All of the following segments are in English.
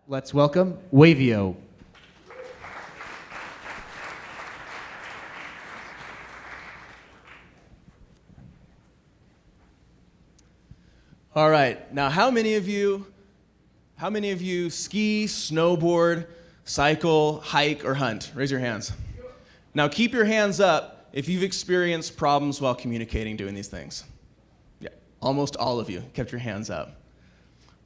Let's welcome Wavio. All right, now how many of you ski, snowboard, cycle, hike, or hunt? Raise your hands. Now keep your hands up if you've experienced problems while communicating doing these things. Yeah, almost all of you kept your hands up.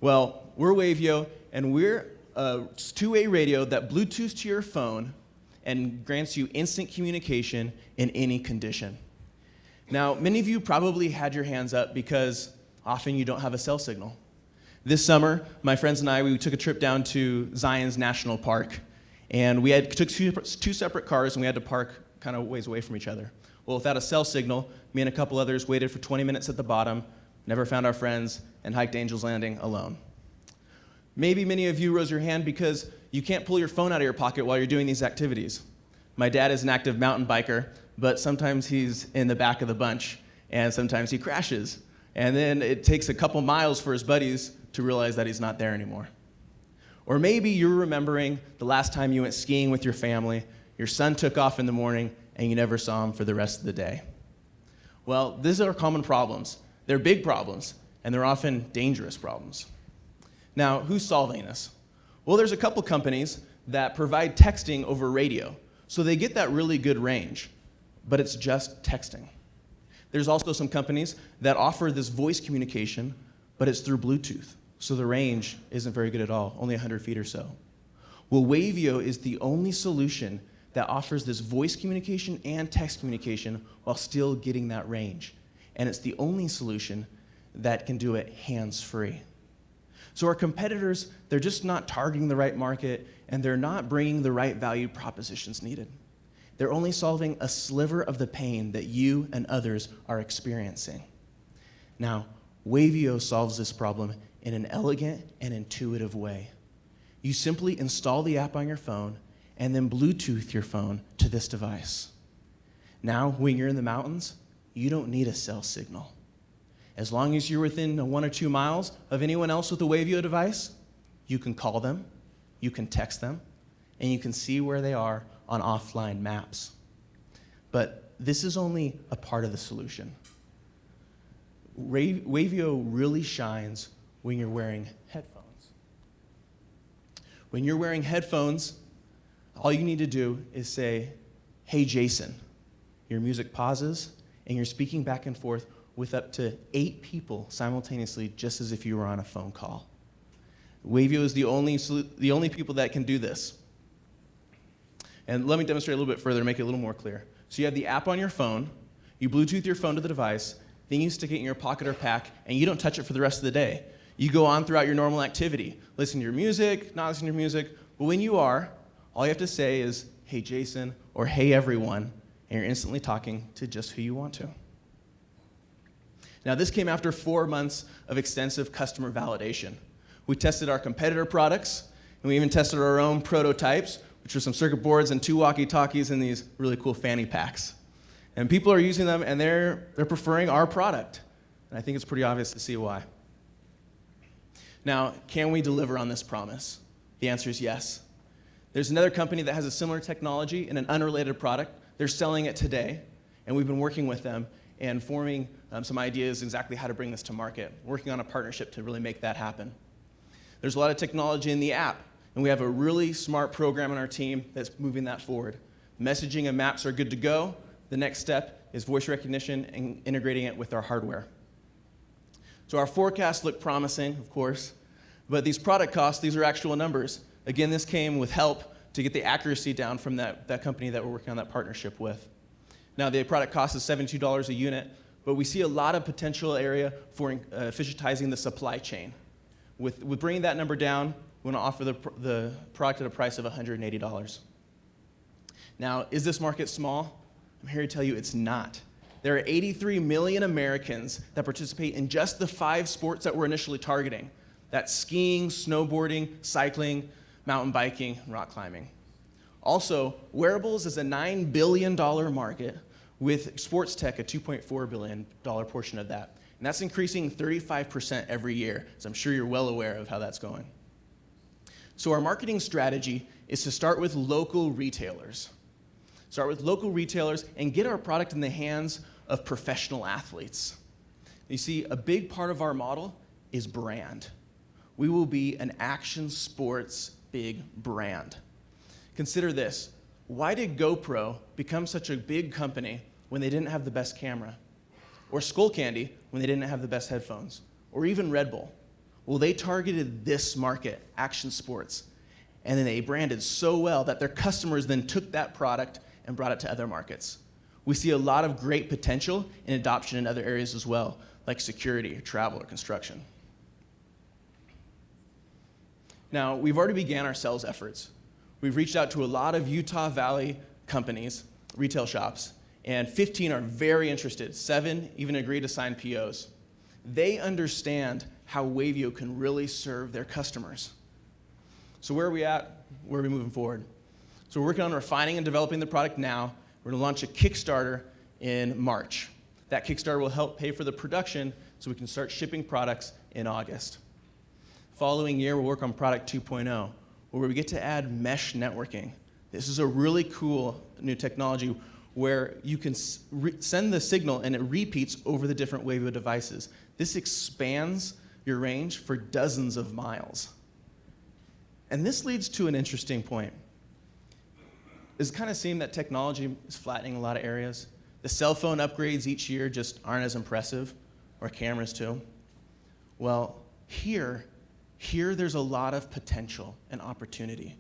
Well, we're Wavio, and we're a two-way radio that Bluetooths to your phone and grants you instant communication in any condition. Now, many of you probably had your hands up because often you don't have a cell signal. This summer, my friends and I, we took a trip down to Zion's National Park, and we took two separate cars, and we had to park kind of ways away from each other. Well, without a cell signal, me and a couple others waited for 20 minutes at the bottom, never found our friends, and hiked Angel's Landing alone. Maybe many of you rose your hand because you can't pull your phone out of your pocket while you're doing these activities. My dad is an active mountain biker, but sometimes he's in the back of the bunch, and sometimes he crashes. And then it takes a couple miles for his buddies to realize that he's not there anymore. Or maybe you're remembering the last time you went skiing with your family, your son took off in the morning, and you never saw him for the rest of the day. Well, these are common problems. They're big problems, and they're often dangerous problems. Now, who's solving this? Well, there's a couple companies that provide texting over radio, so they get that really good range, but it's just texting. There's also some companies that offer this voice communication, but it's through Bluetooth, so the range isn't very good at all, only 100 feet or so. Well, Wavio is the only solution that offers this voice communication and text communication while still getting that range. And it's the only solution that can do it hands-free. So our competitors, they're just not targeting the right market, and they're not bringing the right value propositions needed. They're only solving a sliver of the pain that you and others are experiencing. Now, Wavio solves this problem in an elegant and intuitive way. You simply install the app on your phone and then Bluetooth your phone to this device. Now, when you're in the mountains, you don't need a cell signal. As long as you're within 1 or 2 miles of anyone else with a Wavio device, you can call them, you can text them, and you can see where they are on offline maps. But this is only a part of the solution. Wavio really shines when you're wearing headphones. When you're wearing headphones, all you need to do is say, "Hey Jason." Your music pauses, and you're speaking back and forth with up to 8 people simultaneously, just as if you were on a phone call. Wavio is the only people that can do this. And let me demonstrate a little bit further to make it a little more clear. So you have the app on your phone, you Bluetooth your phone to the device, then you stick it in your pocket or pack, and you don't touch it for the rest of the day. You go on throughout your normal activity. Listen to your music, not listen to your music, but when you are, all you have to say is, "Hey Jason," or "Hey everyone," and you're instantly talking to just who you want to. Now this came after 4 months of extensive customer validation. We tested our competitor products, and we even tested our own prototypes, which are some circuit boards and 2 walkie-talkies in these really cool fanny packs. And people are using them, and they're preferring our product. And I think it's pretty obvious to see why. Now, can we deliver on this promise? The answer is yes. There's another company that has a similar technology in an unrelated product. They're selling it today, and we've been working with them and forming some ideas exactly how to bring this to market, working on a partnership to really make that happen. There's a lot of technology in the app, and we have a really smart program on our team that's moving that forward. Messaging and maps are good to go. The next step is voice recognition and integrating it with our hardware. So our forecasts look promising, of course, but these product costs, these are actual numbers. Again, this came with help to get the accuracy down from that company that we're working on that partnership with. Now, the product cost is $72 a unit, but we see a lot of potential area for efficientizing the supply chain. With bringing that number down, we want to offer the product at a price of $180. Now, is this market small? I'm here to tell you it's not. There are 83 million Americans that participate in just the 5 sports that we're initially targeting. That's skiing, snowboarding, cycling, mountain biking, and rock climbing. Also, wearables is a $9 billion market, with sports tech a $2.4 billion portion of that. And that's increasing 35% every year, so I'm sure you're well aware of how that's going. So our marketing strategy is to start with local retailers. Start with local retailers and get our product in the hands of professional athletes. You see, a big part of our model is brand. We will be an action sports big brand. Consider this. Why did GoPro become such a big company when they didn't have the best camera? Or Skullcandy when they didn't have the best headphones? Or even Red Bull? Well, they targeted this market, action sports, and then they branded so well that their customers then took that product and brought it to other markets. We see a lot of great potential in adoption in other areas as well, like security, or travel, or construction. Now, we've already began our sales efforts. We've reached out to a lot of Utah Valley companies, retail shops, and 15 are very interested. 7 even agreed to sign POs. They understand how Wavio can really serve their customers. So where are we at? Where are we moving forward? So we're working on refining and developing the product now. We're going to launch a Kickstarter in March. That Kickstarter will help pay for the production so we can start shipping products in August. Following year, we'll work on product 2.0, where we get to add mesh networking. This is a really cool new technology where you can send the signal and it repeats over the different Wavio devices. This expands your range for dozens of miles. And this leads to an interesting point. It's kind of seemed that technology is flattening a lot of areas. The cell phone upgrades each year just aren't as impressive, or cameras too. Well, here there's a lot of potential and opportunity.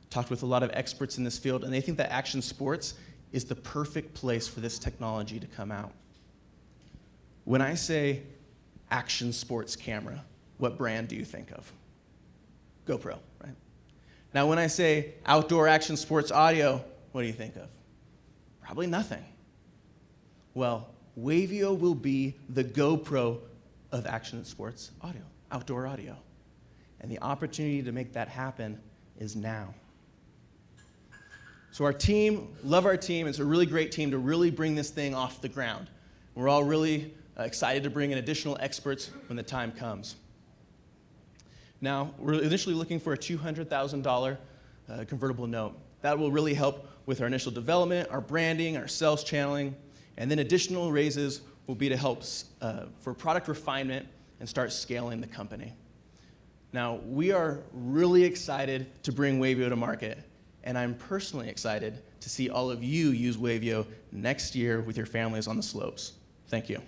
Talked with a lot of experts in this field, and they think that action sports is the perfect place for this technology to come out. When I say action sports camera, what brand do you think of? GoPro, right? Now, when I say outdoor action sports audio, what do you think of? Probably nothing. Well, Wavio will be the GoPro of action sports audio, outdoor audio. And the opportunity to make that happen is now. So our team, love our team. It's a really great team to really bring this thing off the ground. We're all really excited to bring in additional experts when the time comes. Now, we're initially looking for a $200,000 convertible note. That will really help with our initial development, our branding, our sales channeling, and then additional raises will be to help for product refinement and start scaling the company. Now, we are really excited to bring Wavio to market, and I'm personally excited to see all of you use Wavio next year with your families on the slopes. Thank you.